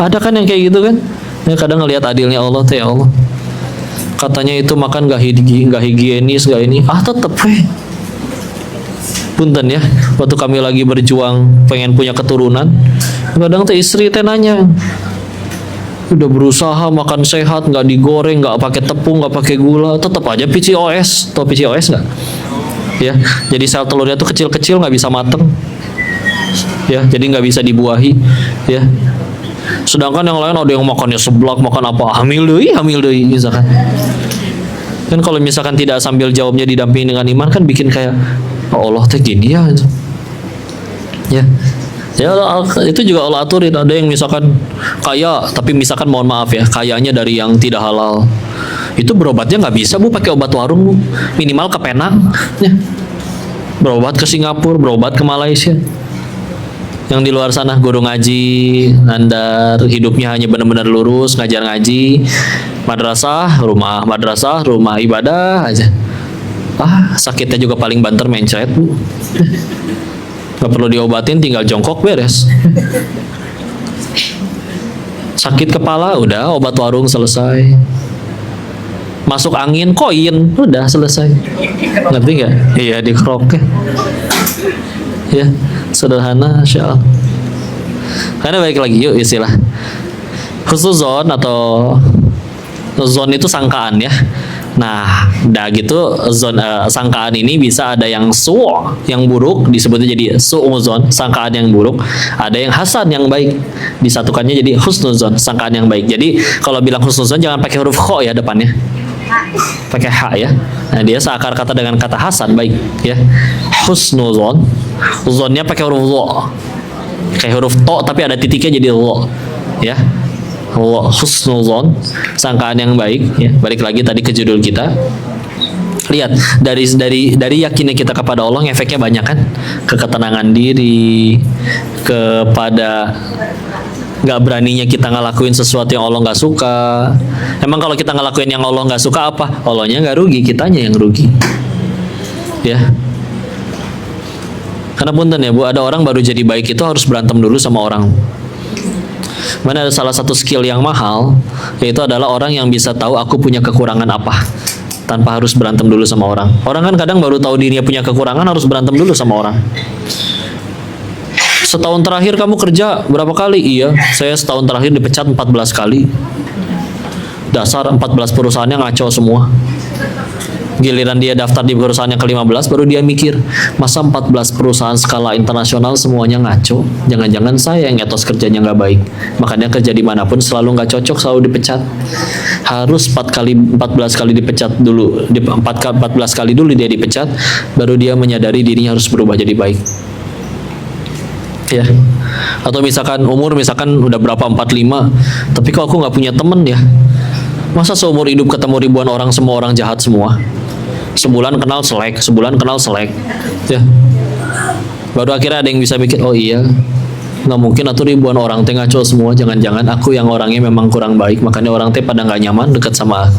Ada kan yang kayak gitu kan? Ya kadang ngelihat adilnya Allah teh, ya Allah. Katanya itu makan gak higienis, gak ini. Tetep punten ya, waktu kami lagi berjuang pengen punya keturunan, kadang teh istri teh nanya, udah berusaha makan sehat, nggak digoreng, nggak pakai tepung, nggak pakai gula, tetap aja PCOS. Tau PCOS nggak? Ya, jadi sel telurnya tuh kecil-kecil, nggak bisa mateng, ya, jadi nggak bisa dibuahi, ya. Sedangkan yang lain ada yang makannya seblak, makan apa, hamil deui misalkan. Kan kalau misalkan tidak sambil jawabnya didampingi dengan iman, kan bikin kayak, oh Allah teh gini ya, ya. Ya itu juga Allah aturin. Ada yang misalkan kaya, tapi misalkan mohon maaf ya, kayanya dari yang tidak halal, itu berobatnya nggak bisa bu pakai obat warung bu, minimal ke Penang, ya. Berobat ke Singapura, berobat ke Malaysia. Yang di luar sana guru ngaji, nandar, hidupnya hanya benar-benar lurus, ngajar ngaji, madrasah, rumah ibadah aja. Sakitnya juga paling banter mencret bu. Gak perlu diobatin, tinggal jongkok beres. Sakit kepala, udah obat warung selesai. Masuk angin, koin, udah selesai. Ngerti nggak? Iya, dikrok ya. Sederhana, Insya Allah. Karena balik lagi yuk istilah husnuzon atau zon itu sangkaan ya. Nah, dah gitu sangkaan ini bisa ada yang yang buruk, disebutnya jadi su'uzon, sangkaan yang buruk. Ada yang hasan, yang baik, disatukannya jadi husnuzon, sangkaan yang baik. Jadi kalau bilang husnuzon jangan pakai huruf kho ya depannya, pakai ha ya. Nah, dia seakar kata dengan kata hasan, baik ya. Husnuzon, zonnya pakai huruf zo, kayak huruf to tapi ada titiknya jadi zo ya. Husnuzon, sangkaan yang baik ya. Balik lagi tadi ke judul kita. Lihat dari yakinnya kita kepada Allah, efeknya banyak kan? Ke ketenangan diri, kepada nggak beraninya kita ngelakuin sesuatu yang Allah nggak suka. Emang kalau kita ngelakuin yang Allah nggak suka apa? Allahnya nggak rugi, kitanya yang rugi. Ya. Karena punten ya bu, ada orang baru jadi baik itu harus berantem dulu sama orang. Mana ada salah satu skill yang mahal, yaitu adalah orang yang bisa tahu aku punya kekurangan apa, tanpa harus berantem dulu sama orang. Orang kan kadang baru tahu dirinya punya kekurangan harus berantem dulu sama orang. Setahun terakhir kamu kerja berapa kali? Iya, saya setahun terakhir dipecat 14 kali. Dasar 14 perusahaannya ngaco semua. Giliran dia daftar di perusahaan yang ke-15, baru dia mikir, masa 14 perusahaan skala internasional semuanya ngaco? Jangan-jangan saya yang etos kerjanya nggak baik. Makanya kerja dimanapun selalu nggak cocok, selalu dipecat. Harus 14 kali dipecat dulu, 14 kali dulu dia dipecat, baru dia menyadari dirinya harus berubah jadi baik. Ya. Atau misalkan umur udah berapa 45, tapi kok aku nggak punya temen ya? Masa seumur hidup ketemu ribuan orang, semua orang jahat semua? Sebulan kenal selek, ya. Baru akhirnya ada yang bisa mikir, oh iya, nggak mungkin atau ribuan orang teh ngaco semua. Jangan-jangan aku yang orangnya memang kurang baik, makanya orang teh pada nggak nyaman dekat sama aku.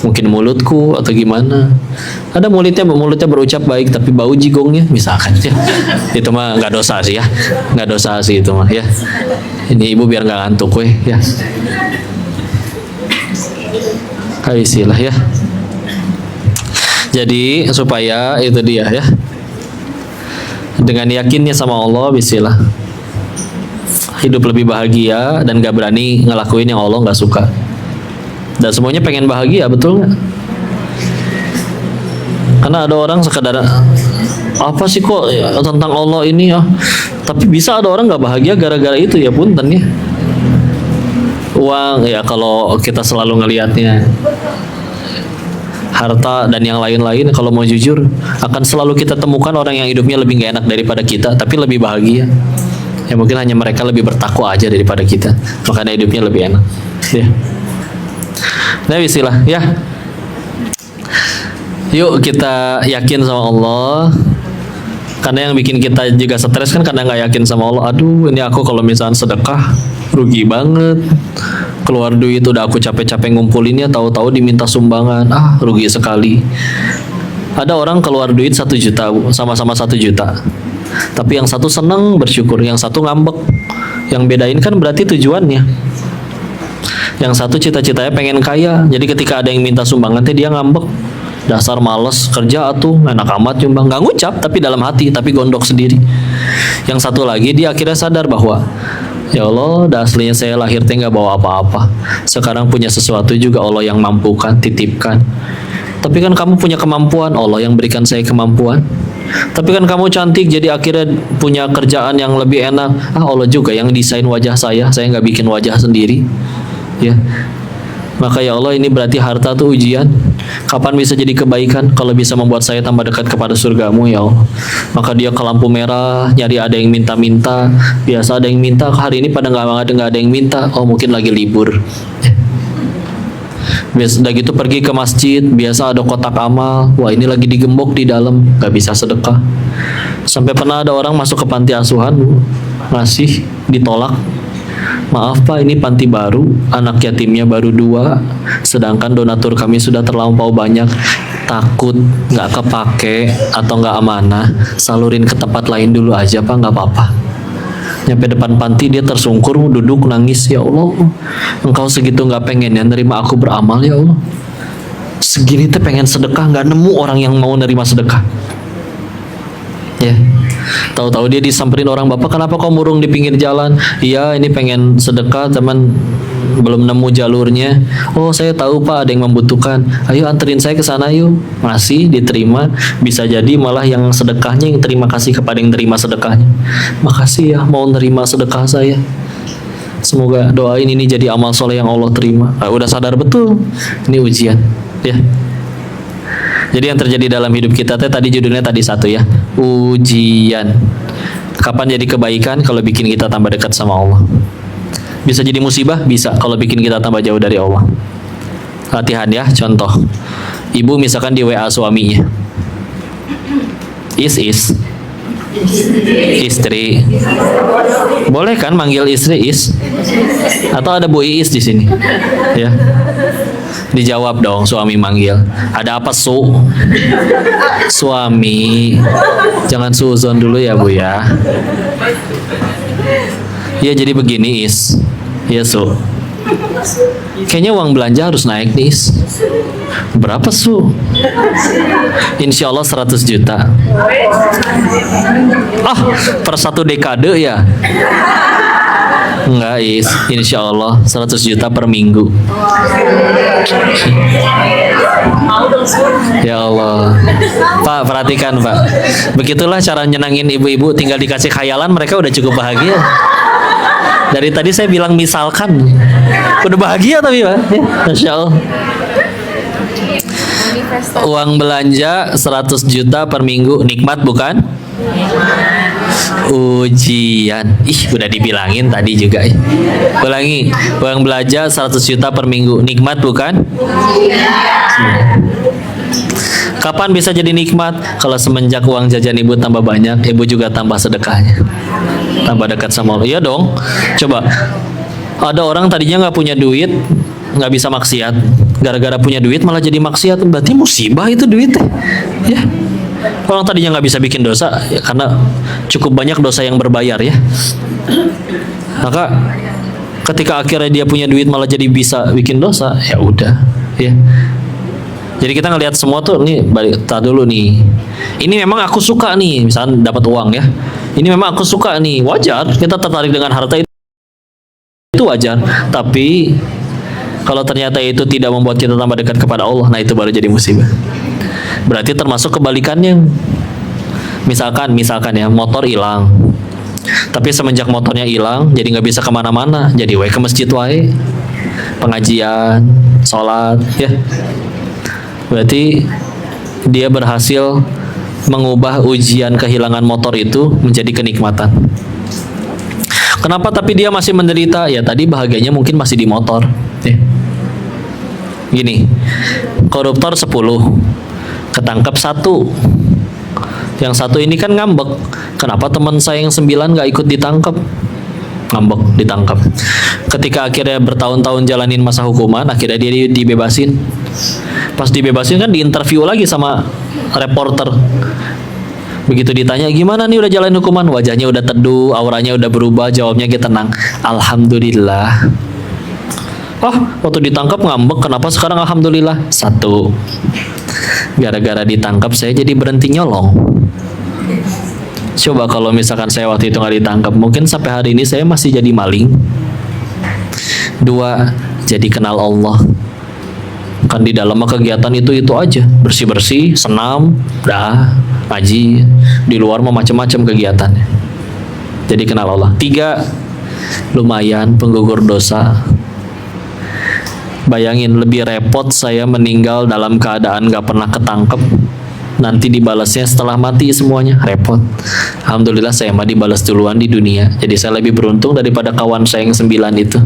Mungkin mulutku atau gimana. Ada mulutnya berucap baik, tapi bau jigongnya misalkan ya. Itu mah nggak dosa sih ya, nggak dosa sih itu mah ya. Ini ibu biar nggak ngantuk ya. Habisilah ya. Jadi supaya itu dia ya, dengan yakinnya sama Allah, bismillah, hidup lebih bahagia dan gak berani ngelakuin yang Allah gak suka. Dan semuanya pengen bahagia, betul gak? Karena ada orang sekadar apa sih kok ya, tentang Allah ini ya, tapi bisa ada orang gak bahagia gara-gara itu, ya punten ya. Uang ya, kalau kita selalu ngelihatnya harta dan yang lain-lain, kalau mau jujur akan selalu kita temukan orang yang hidupnya lebih gak enak daripada kita, tapi lebih bahagia. Ya mungkin hanya mereka lebih bertakwa aja daripada kita, makanya hidupnya lebih enak ya. Nah istilah ya, yuk kita yakin sama Allah. Karena yang bikin kita juga stres kan karena nggak yakin sama Allah. Aduh, ini aku kalau misalnya sedekah rugi banget, keluar duit udah aku capek-capek ngumpulinnya, tahu-tahu diminta sumbangan, rugi sekali. Ada orang keluar duit 1 juta, sama-sama 1 juta, tapi yang satu seneng bersyukur, yang satu ngambek, Yang bedain kan berarti tujuannya. Yang satu cita-citanya pengen kaya, jadi ketika ada yang minta sumbangan teh dia ngambek. Dasar males kerja atuh, enak amat nyumbang. Nggak ngucap tapi dalam hati, tapi gondok sendiri. Yang satu lagi dia akhirnya sadar bahwa ya Allah, dah aslinya saya lahir teh nggak bawa apa-apa. Sekarang punya sesuatu juga Allah yang mampukan, titipkan. Tapi kan kamu punya kemampuan, Allah yang berikan saya kemampuan. Tapi kan kamu cantik, jadi akhirnya punya kerjaan yang lebih enak. Allah juga yang desain wajah saya nggak bikin wajah sendiri. Ya, maka ya Allah ini berarti harta tuh ujian. Kapan bisa jadi kebaikan? Kalau bisa membuat saya tambah dekat kepada surgamu ya Allah. Maka dia ke lampu merah, nyari ada yang minta-minta. Biasa ada yang minta, hari ini pada nggak ada yang minta. Oh mungkin lagi libur. Biasa udah gitu pergi ke masjid, biasa ada kotak amal. Wah ini lagi digembok di dalam, nggak bisa sedekah. Sampai pernah ada orang masuk ke panti asuhan, ngasih ditolak. Maaf Pak, ini panti baru, anak yatimnya baru 2, sedangkan donatur kami sudah terlampau banyak. Takut nggak kepake atau nggak amanah, salurin ke tempat lain dulu aja Pak, nggak apa-apa. Nyampe depan panti dia tersungkur, duduk nangis, ya Allah, engkau segitu nggak pengen ya nerima aku beramal ya Allah. Segini tuh pengen sedekah, nggak nemu orang yang mau nerima sedekah. Ya, tahu-tahu dia disamperin orang, bapak kenapa kau murung di pinggir jalan? Iya ini pengen sedekah teman belum nemu jalurnya. Oh saya tahu Pak ada yang membutuhkan, ayo anterin saya ke sana yuk. Ngasih diterima, bisa jadi malah yang sedekahnya yang terima kasih kepada yang terima sedekahnya. Makasih ya mau nerima sedekah saya, semoga doain ini jadi amal soleh yang Allah terima. Udah sadar betul ini ujian ya. Jadi yang terjadi dalam hidup kita tadi judulnya tadi satu ya, ujian. Kapan jadi kebaikan? Kalau bikin kita tambah dekat sama Allah. Bisa jadi musibah? Bisa, kalau bikin kita tambah jauh dari Allah. Latihan ya, contoh. Ibu misalkan di WA suaminya. Istri. Boleh kan manggil istri is? Atau ada Bu Iis di sini? Ya. Dijawab dong suami manggil. Ada apa suami? Jangan suzon dulu ya Bu ya. Ya jadi begini is. Ya kayaknya uang belanja harus naik nih is. Berapa Insya Allah 100 juta. Per 1 dekade ya? Enggak is, insya Allah 100 juta per minggu. Ya Allah Pak, perhatikan Pak, begitulah cara nyenangin ibu-ibu. Tinggal dikasih khayalan mereka udah cukup bahagia. Dari tadi saya bilang misalkan, udah bahagia tapi Pak ya, Masya Allah. Uang belanja 100 juta per minggu, nikmat bukan? Ujian. Udah dibilangin tadi juga. Ulangi, uang belanja 100 juta per minggu, nikmat bukan? Kapan bisa jadi nikmat? Kalau semenjak uang jajan ibu tambah banyak, ibu juga tambah sedekahnya, tambah dekat sama Allah. Iya dong. Coba, ada orang tadinya nggak punya duit, nggak bisa maksiat, gara-gara punya duit malah jadi maksiat. Berarti musibah itu duit ya. Orang tadinya nggak bisa bikin dosa ya, karena cukup banyak dosa yang berbayar ya. Maka ketika akhirnya dia punya duit malah jadi bisa bikin dosa, ya udah ya. Jadi kita ngelihat semua tuh nih, tak dulu nih. Ini memang aku suka nih, misalnya dapat uang ya. Ini memang aku suka nih, wajar kita tertarik dengan harta itu wajar. Tapi kalau ternyata itu tidak membuat kita tambah dekat kepada Allah, nah itu baru jadi musibah. Berarti termasuk kebalikannya. Misalkan ya motor hilang, tapi semenjak motornya hilang jadi nggak bisa kemana-mana, jadi ke masjid wae, pengajian, sholat ya. Berarti dia berhasil mengubah ujian kehilangan motor itu menjadi kenikmatan. Kenapa tapi dia masih menderita? Ya tadi bahagianya mungkin masih di motor ya. Gini, koruptor 10, ketangkep 1. Yang 1 ini kan ngambek. Kenapa teman saya yang 9 gak ikut ditangkap? Ngambek, ditangkap. Ketika akhirnya bertahun-tahun jalanin masa hukuman, akhirnya dia dibebasin. Pas dibebasin kan diinterview lagi sama reporter. Begitu ditanya gimana nih udah jalan hukuman, wajahnya udah teduh, auranya udah berubah, jawabnya kita tenang, alhamdulillah. Oh, waktu ditangkap ngambek, kenapa sekarang alhamdulillah? Satu, gara-gara ditangkap saya jadi berhenti nyolong. Coba kalau misalkan saya waktu itu nggak ditangkap, mungkin sampai hari ini saya masih jadi maling. Dua, jadi kenal Allah. Kan di dalam kegiatan itu aja, bersih-bersih, senam, dah, ngaji. Di luar mah macam-macam kegiatannya. Jadi kenal Allah. Tiga, lumayan penggugur dosa. Bayangin lebih repot saya meninggal dalam keadaan gak pernah ketangkep, nanti dibalasnya setelah mati semuanya, repot. Alhamdulillah saya mah dibalas duluan di dunia, jadi saya lebih beruntung daripada kawan saya yang 9 itu.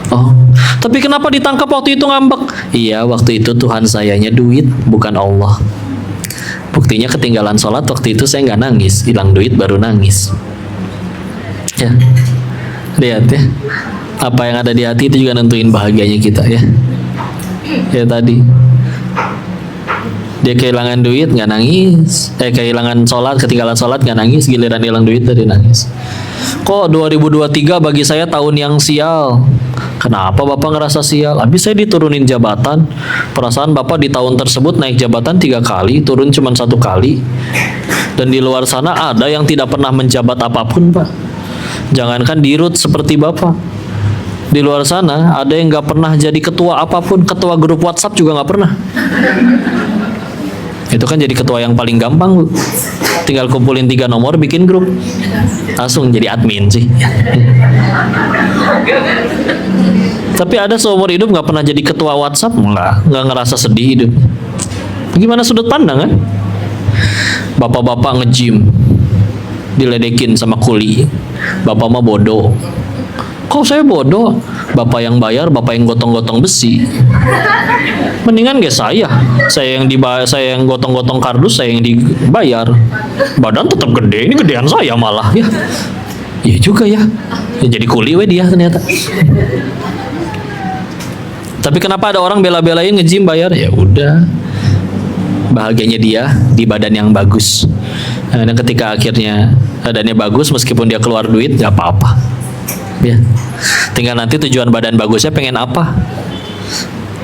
Oh, tapi kenapa ditangkap waktu itu ngambek? Iya, waktu itu Tuhan sayanya duit, bukan Allah. Buktinya ketinggalan sholat waktu itu saya nggak nangis, hilang duit baru nangis. Ya, lihat ya, apa yang ada di hati itu juga nentuin bahagianya kita ya. Ya tadi, dia kehilangan duit nggak nangis, kehilangan sholat, ketinggalan sholat nggak nangis, giliran hilang duit tadi nangis. Kok 2023 bagi saya tahun yang sial? Kenapa Bapak ngerasa sial? Habis saya diturunin jabatan. Perasaan Bapak di tahun tersebut naik jabatan 3 kali, turun cuma 1 kali. Dan di luar sana ada yang tidak pernah menjabat apapun, Pak. Jangankan dirut seperti Bapak. Di luar sana ada yang nggak pernah jadi ketua apapun, ketua grup WhatsApp juga nggak pernah. Itu kan jadi ketua yang paling gampang, Bu. Tinggal kumpulin 3 nomor, bikin grup, langsung jadi admin sih. Tapi ada seumur hidup nggak pernah jadi ketua WhatsApp, nggak ngerasa sedih hidup. Gimana sudut pandang kan? Bapak-bapak nge-gym, diledekin sama kuli. Bapak mah bodoh. Kok saya bodoh? Bapak yang bayar, bapak yang gotong-gotong besi. Mendingan gak saya yang gotong-gotong kardus, saya yang dibayar. Badan tetap gede, ini gedean saya malah ya. Iya juga ya. Ya jadi kuli we dia ternyata. Tapi kenapa ada orang bela-belain nge-gym bayar? Ya udah. Bahagianya dia di badan yang bagus. Dan ketika akhirnya badannya bagus, meskipun dia keluar duit, gak apa-apa. Ya. Tinggal nanti tujuan badan bagusnya pengen apa.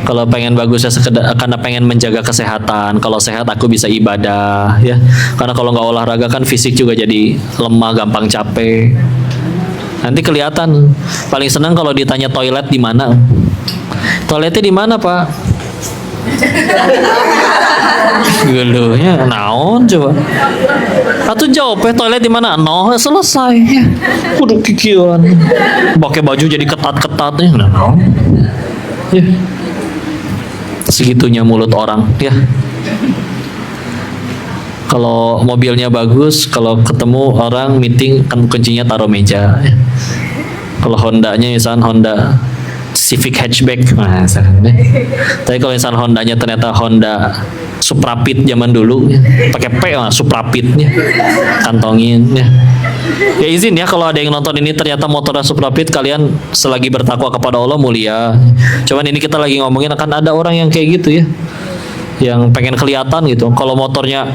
Kalau pengen bagusnya sekedar karena pengen menjaga kesehatan, kalau sehat aku bisa ibadah ya. Karena kalau nggak olahraga kan fisik juga jadi lemah, gampang capek. Nanti kelihatan. Paling senang kalau ditanya toilet di mana. Toiletnya di mana, Pak? Gelo ya, naon coba. Atau jawab toilet di mana? No, selesai. Ya. Udah kikiran. Pakai baju jadi ketat-ketat ya. No. Ya. Segitunya mulut orang ya. Kalau mobilnya bagus, kalau ketemu orang meeting kan kuncinya taruh meja ya. Kalau Hondanya misalnya Honda Civic hatchback, tapi kalau misalnya Hondanya ternyata Honda Suprapit zaman dulu ya. Pakai P lah Suprapitnya, kantongin ya. Ya izin ya kalau ada yang nonton ini ternyata motornya Suprapit, kalian selagi bertakwa kepada Allah mulia. Cuman ini kita lagi ngomongin akan ada orang yang kayak gitu ya, yang pengen kelihatan gitu. Kalau motornya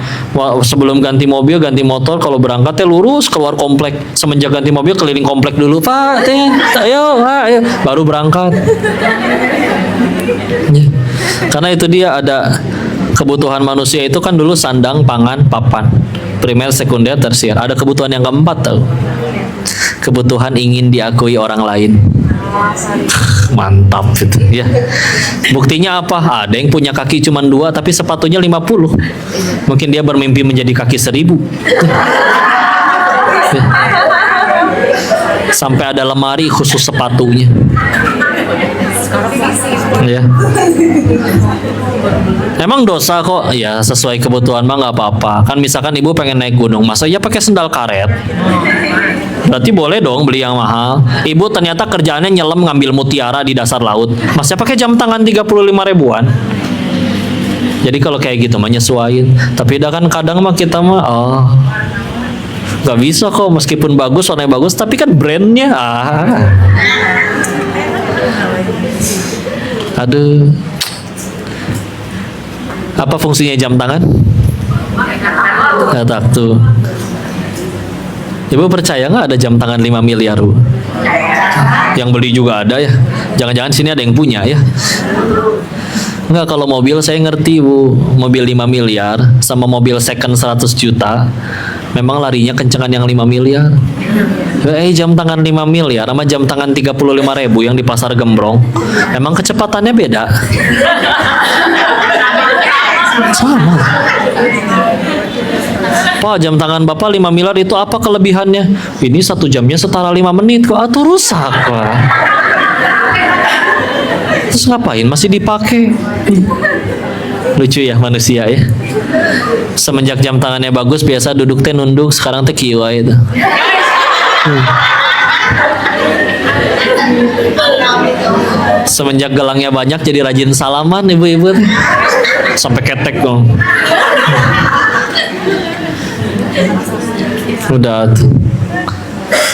sebelum ganti mobil, ganti motor, kalau berangkatnya lurus keluar komplek. Semenjak ganti mobil keliling komplek dulu, Pak, ayo, baru berangkat. Ya. Karena itu dia ada kebutuhan manusia itu kan dulu sandang, pangan, papan, primer, sekunder, tersier. Ada kebutuhan yang keempat tahu. Kebutuhan ingin diakui orang lain. Mantap gitu ya. Buktinya apa? Ada yang punya kaki cuma 2 tapi sepatunya 50. Mungkin dia bermimpi menjadi kaki 1000 ya. Sampai ada lemari khusus sepatunya ya. Emang dosa kok? Ya sesuai kebutuhan mah nggak apa-apa. Kan misalkan ibu pengen naik gunung, masa ya pakai sendal karet? Berarti boleh dong beli yang mahal. Ibu ternyata kerjaannya nyelam ngambil mutiara di dasar laut, masnya pakai jam tangan 35 ribuan. Jadi kalau kayak gitu mah nyesuaiin. Tapi dah kan kadang mah kita mah nggak bisa kok, meskipun bagus, warnanya bagus, tapi kan brandnya aduh. Apa fungsinya jam tangan? Tak tuh. Ibu percaya nggak ada jam tangan 5 miliar, Bu? Yang beli juga ada ya. Jangan-jangan sini ada yang punya ya. Enggak, kalau mobil saya ngerti, Bu. Mobil 5 miliar sama mobil second 100 juta memang larinya kencengan yang 5 miliar. Jam tangan 5 miliar sama jam tangan 35.000 yang di pasar Gembrong, emang kecepatannya beda. Sama. Pak, jam tangan Bapak 5 miliar itu apa kelebihannya? Ini 1 jamnya setara 5 menit kok. Atau rusak, Pak. Terus ngapain masih dipakai? Lucu ya manusia ya. Semenjak jam tangannya bagus, biasa duduk teh nunduk, sekarang teh kiwa itu. Semenjak gelangnya banyak, jadi rajin salaman ibu-ibu. Sampai ketek dong. Udah tuh.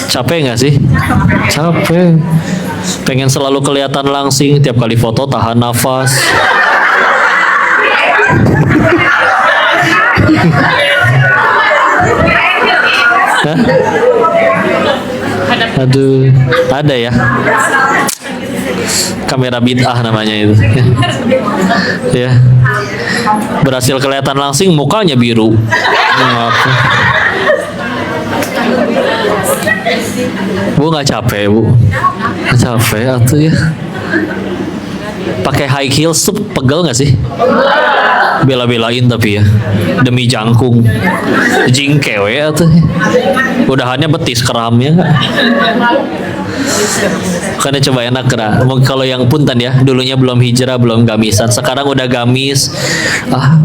Capek nggak sih? Capek. Pengen selalu kelihatan langsing, tiap kali foto tahan nafas. Hah? Aduh, ada ya. Kamera bid'ah namanya itu. Ya. Berhasil kelihatan langsing, mukanya biru. Bu nggak capek, Bu? Nggak capek atau ya? Pakai high heels tuh pegel nggak sih? Bela-belain tapi ya, demi jangkung, jingkewe atau udahannya betis keramnya nggak? Karena coba enak kera. Kalau yang punten ya, dulunya belum hijrah, belum gamisan, sekarang udah gamis.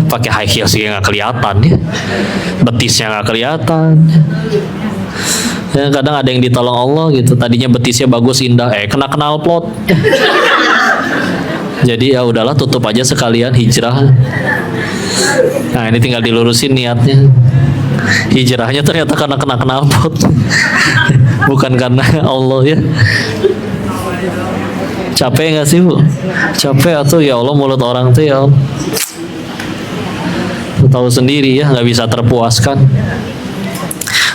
Pakai high heels sih nggak kelihatan ya, betisnya nggak kelihatan. Ya, kadang ada yang ditolong Allah gitu. Tadinya betisnya bagus indah, kena knalpot. Jadi ya udahlah, tutup aja sekalian hijrah. Nah ini tinggal dilurusin niatnya. Hijrahnya ternyata karena kena knalpot, bukan karena Allah ya. Capek nggak sih, Bu? Capek atau ya Allah, mulut orang tuh ya Allah. Tahu sendiri ya, nggak bisa terpuaskan.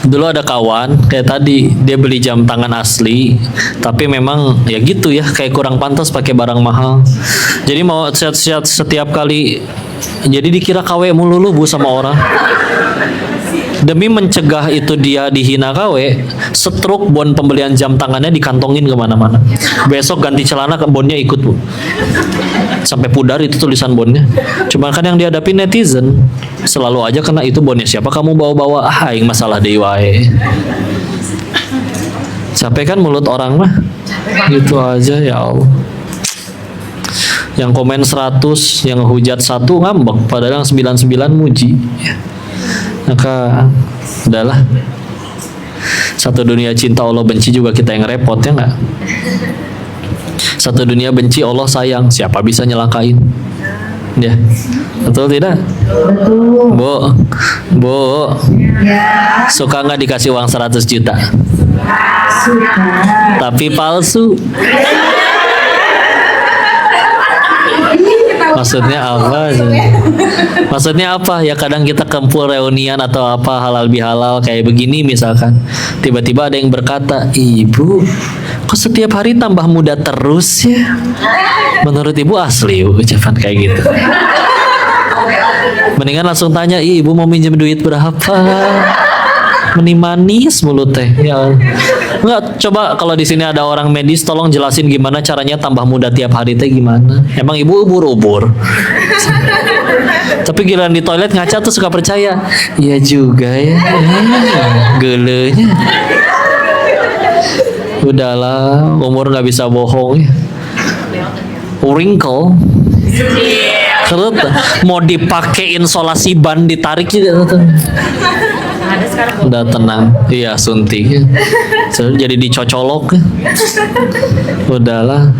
Dulu ada kawan kayak tadi, dia beli jam tangan asli, tapi memang ya gitu ya, kayak kurang pantas pakai barang mahal. Jadi mau setiap kali, jadi dikira KW mulu Bu sama orang. Demi mencegah itu dia dihina KW, setruk bon pembelian jam tangannya dikantongin kemana-mana. Besok ganti celana, bonnya ikut, Bu. Sampai pudar itu tulisan bonnya. Cuma kan yang dihadapi netizen, selalu aja kena itu bonnya siapa kamu bawa-bawa, yang masalah dewae. Capek kan mulut orang mah. Gitu aja ya Allah. Yang komen 100, yang hujat 1 ngambek, padahal yang 99 muji. Maka udahlah, satu dunia cinta Allah benci juga kita yang repot ya nggak? Satu dunia benci Allah sayang, siapa bisa nyelakain? Ya, betul tidak? Betul. Bu, suka nggak dikasih uang 100 juta? Suka. Tapi palsu. Maksudnya apa? Maksudnya apa? Ya kadang kita kumpul reunian atau apa halal bihalal kayak begini misalkan. Tiba-tiba ada yang berkata, "Ibu, kok setiap hari tambah muda terus ya?" Menurut Ibu asli ucapan kayak gitu. Mendingan langsung tanya, "Ibu mau minjem duit berapa?" Meni manis mulut teh. Ya. Enggak, coba kalau di sini ada orang medis, tolong jelasin gimana caranya tambah muda tiap hari teh gimana? Emang Ibu ubur-ubur. Tapi giliran di toilet ngaca tuh suka percaya. Iya juga ya. Gelenya. Udahlah, umur nggak bisa bohong ya. Wrinkle. Terus mau dipakein insolasi ban ditarik juga tuh. Udah tenang, iya suntik. Jadi dicocolok. Udahlah.